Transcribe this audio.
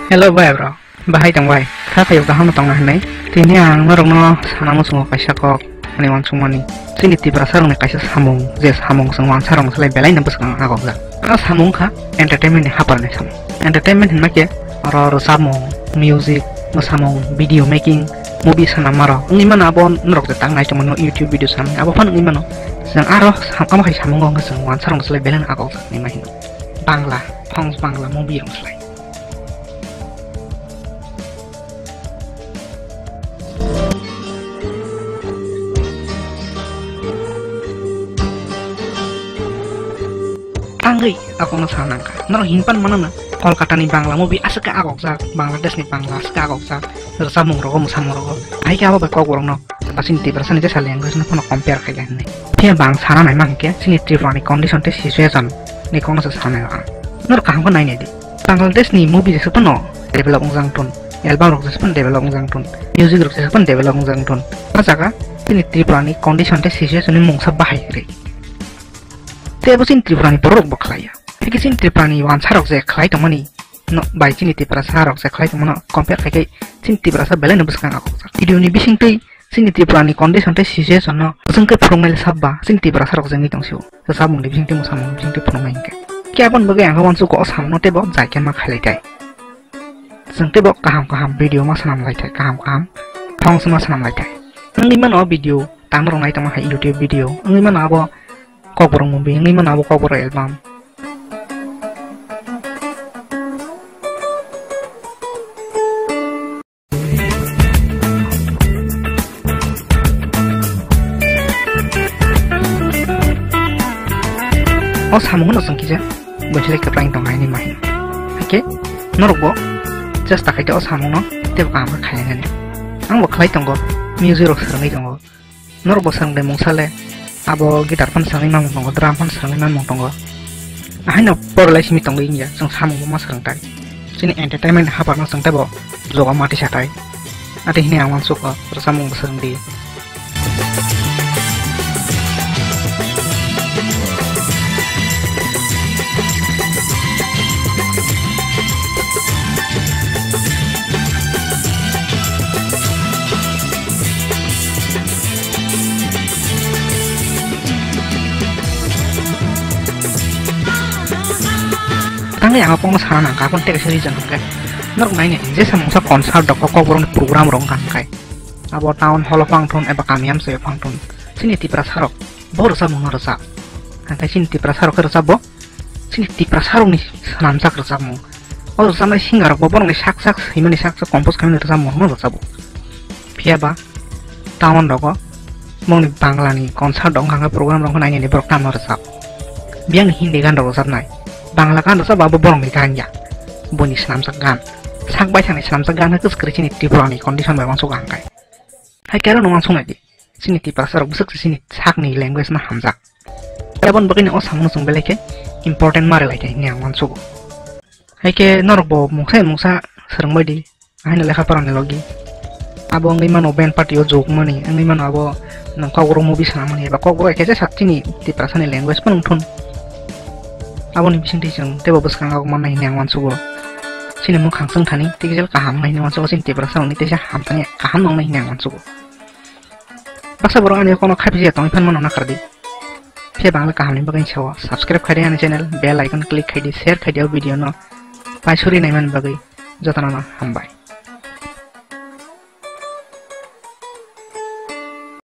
Hello bye bro, bahai tang bye. Kata yoga ham tang nah nai. Tini ang norong no sana mo sungo kaisa kok ani wan sumani. Sini Tiprasa rong kaisa samung, je samung sung wan sarong selai belai nambus kang agok ga. Samung kha entertainment ni hapar ne samung. Entertainment hin make RWCHAPMUNG, music, samung, video making, movie sana maro. Ngi mana abon norok tang nai cuma no YouTube video sana. Abo fan ngi mana. Sang aro sama kai samung gong sung wan sarong selai belai agok ni mahin. Bangla, songs Bangla movie rong selai. Khangrai aku na sana ka naro himpan mana na Kolkata ni Bangla movie asaka agok sa Bangladesh ni Bangla asaka agok sa samung rogo musamung rogo ai ka ba Kokborok no pasin Tiprasa ni jesa language na kono compare kai ne phe bang sana nai mang ke sini Tripura ni condition te situation ni kono sa sana ga nor ka ko nai ne di Bangladesh ni movie jesa pano develop ungjang ton album rok jesa pon develop ungjang ton music rok jesa pon develop ungjang ton jaga sini Tripura ni condition te situation ni mungsa bahai re Tebo sin Tripura ni borok baklaya. Peki sin Tripura ni wan sarok je khlai tongmani. No bai sin Tiprasa sarok je khlai tongmano compare kai sin Tiprasa belai nabus kang ako. Video ni bising tei sin Tripura ni condition te situation no jengke prongmel sabba sin Tiprasa rok jengi tongsiu. Samung ni bising te musamung bising te prongmai ke. Kya bon bagai ang wan su ko sam no tebo jai ken ma khlai tai. Jengke bok kaham video ma sanam lai tai kaham thong sama sanam lai tai. Ngi mano video tang rong nai tama hai YouTube video. Ngi mano abo Kokborok movie, ngi mana abo Kokborok album. Oh samung no sangkija, bonjele keplaing tong ini main. Oke, norok bo, just tak itu oh samung no, tebo kam kaya ngene. Ang bo khlai tong go, music rok serang tong go. Norok bo serang demong sale. Abo gitar pan sangai mang tonggo drum pan sangai mang tonggo ahina porlai simi tonggo inja song samung ma sarang tai sini entertainment hapar ma sang tebo joga mati satai ati hini awan suka samung besang di Tangga yang apa sana ka kon tek seri jang kai nok nai ne je samung sa concert dok Kokborok program rong kan kai abo town hall phangthon eba kamiam se phangthon sini Tiprasa rok bor samung no rasa kai sini Tiprasa rok rasa bo sini Tiprasa rok ni sanam sak rasa mo o samai singar bo borong ni sak himani sak compose kami rasa mo no rasa bo phia ba town dok mong ni Bangla ni concert dong kan program rong nai ni program no rasa biang hindi kan rasa nai Bangla kan rasa babu borong ni kan ya boni senam sagan sak bai thang senam sagan ha kus kri ni Tripura ni condition bai wangsuk ang kai hai kero no wangsung lagi sini Tiprasa rok busuk sini sak ni language na hamjak tabon bagini o samung sung beleke important mare lai kai ni ang wangsuk hai ke norok bo mungsa serang bai di hai na lekha paran logi abo ngai mano band party o jok mani ngai mano abo nang Kokborok movie sanamani ba Kokborok ke sa sini Tiprasa ni language pun thun abo ni bising tisang tebo buskang aku mana ini yang wansugo sini mau kangseng tani tigel kaham ini wansugo sini Tiprasa ni tisah ham tani kaham nong ini yang wansugo baksa borong ani kono khapi je tong ipan mono na kardi phe bangla kaham ni bagai chawa subscribe khadi ani channel bell icon click khadi share khadi video no pai suri nai man bagai jotana na hambai